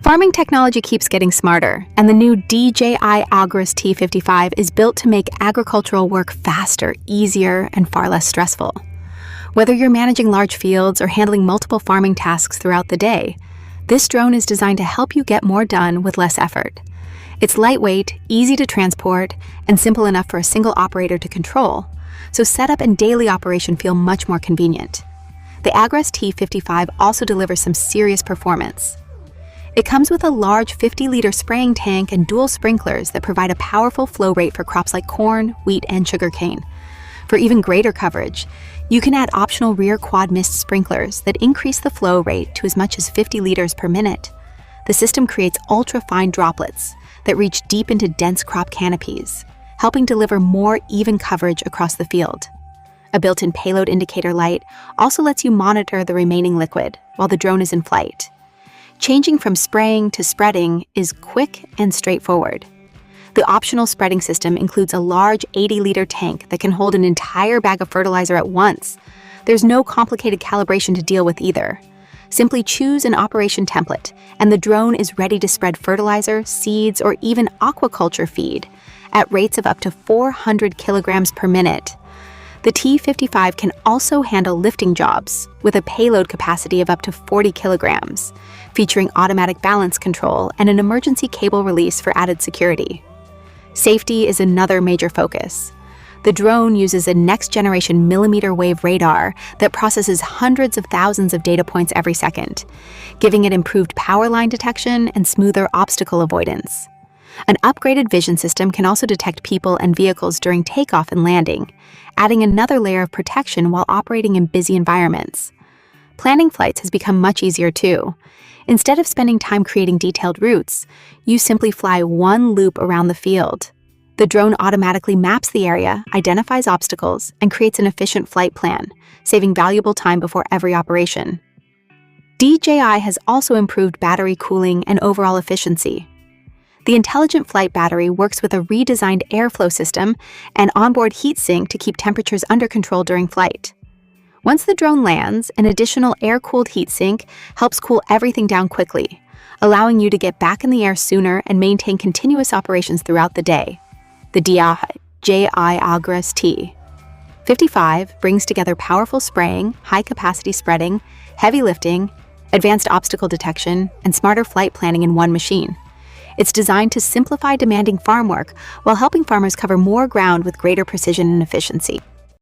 Farming technology keeps getting smarter, and the new DJI Agras T55 is built to make agricultural work faster, easier, and far less stressful. Whether you're managing large fields or handling multiple farming tasks throughout the day, this drone is designed to help you get more done with less effort. It's lightweight, easy to transport, and simple enough for a single operator to control, so setup and daily operation feel much more convenient. The Agras T55 also delivers some serious performance. It comes with a large 50-liter spraying tank and dual sprinklers that provide a powerful flow rate for crops like corn, wheat, and sugarcane. For even greater coverage, you can add optional rear quad mist sprinklers that increase the flow rate to as much as 50 liters per minute. The system creates ultra-fine droplets that reach deep into dense crop canopies, helping deliver more even coverage across the field. A built-in payload indicator light also lets you monitor the remaining liquid while the drone is in flight. Changing from spraying to spreading is quick and straightforward. The optional spreading system includes a large 80-liter tank that can hold an entire bag of fertilizer at once. There's no complicated calibration to deal with either. Simply choose an operation template, and the drone is ready to spread fertilizer, seeds, or even aquaculture feed at rates of up to 400 kilograms per minute. The T55 can also handle lifting jobs with a payload capacity of up to 40 kilograms, featuring automatic balance control and an emergency cable release for added security. Safety is another major focus. The drone uses a next-generation millimeter-wave radar that processes hundreds of thousands of data points every second, giving it improved power line detection and smoother obstacle avoidance. An upgraded vision system can also detect people and vehicles during takeoff and landing, adding another layer of protection while operating in busy environments. Planning flights has become much easier too. Instead of spending time creating detailed routes, you simply fly one loop around the field. The drone automatically maps the area, identifies obstacles, and creates an efficient flight plan, saving valuable time before every operation. DJI has also improved battery cooling and overall efficiency. The intelligent flight battery works with a redesigned airflow system and onboard heatsink to keep temperatures under control during flight. Once the drone lands, an additional air-cooled heatsink helps cool everything down quickly, allowing you to get back in the air sooner and maintain continuous operations throughout the day. The DJI Agras T55 brings together powerful spraying, high-capacity spreading, heavy lifting, advanced obstacle detection, and smarter flight planning in one machine. It's designed to simplify demanding farm work while helping farmers cover more ground with greater precision and efficiency.